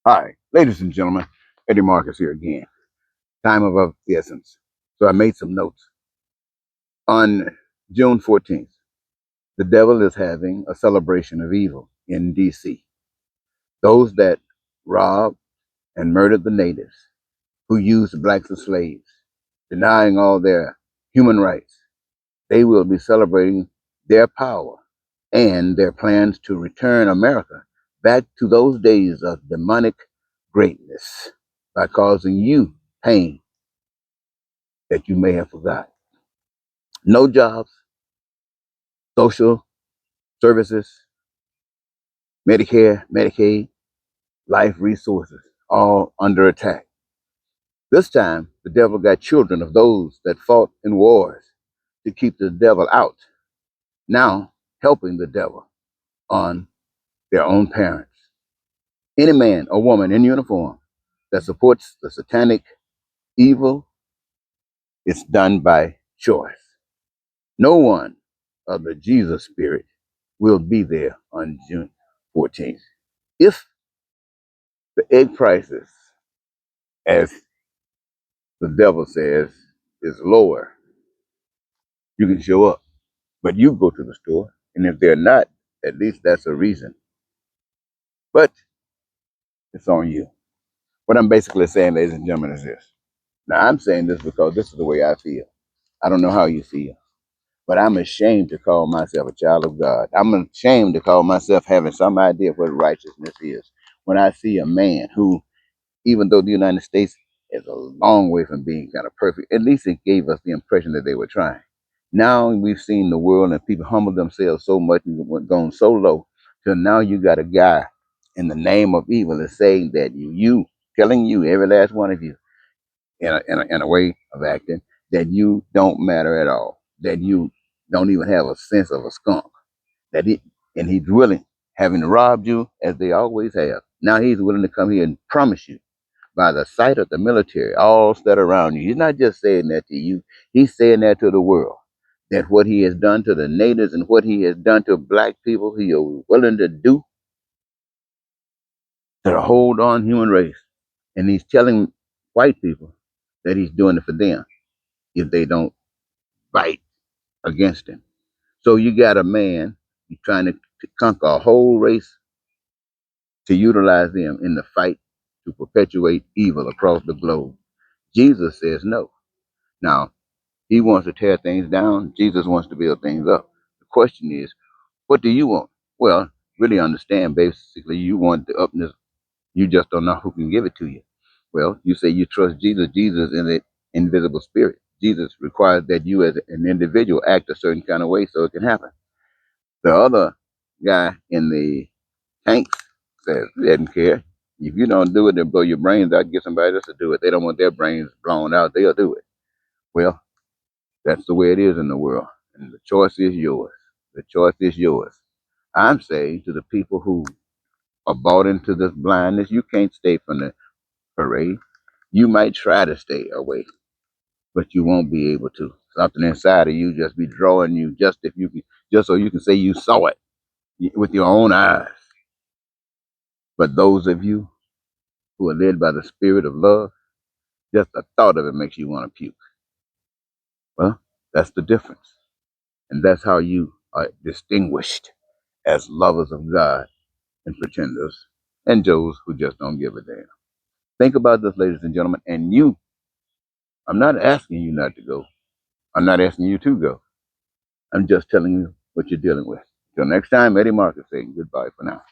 Hi, ladies and gentlemen. Eddie Marcus here again. Time of the essence. So I made some notes. On June 14th, the devil is having a celebration of evil in D.C. Those that robbed and murdered the natives, who used blacks as slaves, denying all their human rights, they will be celebrating their power and their plans to return America back to those days of demonic greatness by causing you pain that you may have forgotten. No jobs, social services, Medicare, Medicaid, life resources, all under attack. This time, the devil got children of those that fought in wars to keep the devil out, now helping the devil on their own parents. Any man or woman in uniform that supports the satanic evil is done by choice. No one of the Jesus spirit will be there on June 14th. If the egg prices, as the devil says, is lower, you can show up. But you go to the store, and if they're not, at least that's a reason. But it's on you. What I'm basically saying, ladies and gentlemen, is this. Now, I'm saying this because this is the way I feel. I don't know how you feel, but I'm ashamed to call myself a child of God. I'm ashamed to call myself having some idea of what righteousness is. When I see a man who, even though the United States is a long way from being kind of perfect, at least it gave us the impression that they were trying. Now we've seen the world and people humble themselves so much and gone so low till now you got a guy in the name of evil is saying that you telling you, every last one of you, in a way of acting, that you don't matter at all, that you don't even have a sense of a skunk, that and he's willing, having robbed you as they always have. Now he's willing to come here and promise you by the sight of the military, all set around you. He's not just saying that to you, he's saying that to the world. That what he has done to the natives and what he has done to black people, he is willing to do to the whole darn human race. And he's telling white people that he's doing it for them if they don't fight against him. So you got a man he's trying to conquer a whole race to utilize them in the fight to perpetuate evil across the globe. Jesus says no. Now, he wants to tear things down. Jesus wants to build things up. The question is, what do you want? Well, really understand, basically, you want the upness. You just don't know who can give it to you. Well, you say you trust Jesus. Jesus is the invisible spirit. Jesus requires that you as an individual act a certain kind of way so it can happen. The other guy in the tanks says he doesn't care. If you don't do it, they'll blow your brains out, get somebody else to do it. They don't want their brains blown out, they'll do it. Well, that's the way it is in the world. And the choice is yours. The choice is yours. I'm saying to the people who are bought into this blindness, you can't stay from the parade. You might try to stay away, but you won't be able to. Something inside of you just be drawing you just if you can, just so you can say you saw it with your own eyes. But those of you who are led by the spirit of love, just the thought of it makes you want to puke. Well, that's the difference. And that's how you are distinguished as lovers of God and pretenders and Joes who just don't give a damn. Think about this, ladies and gentlemen. And you, I'm not asking you not to go. I'm not asking you to go. I'm just telling you what you're dealing with. Till next time, Eddie Marcus saying goodbye for now.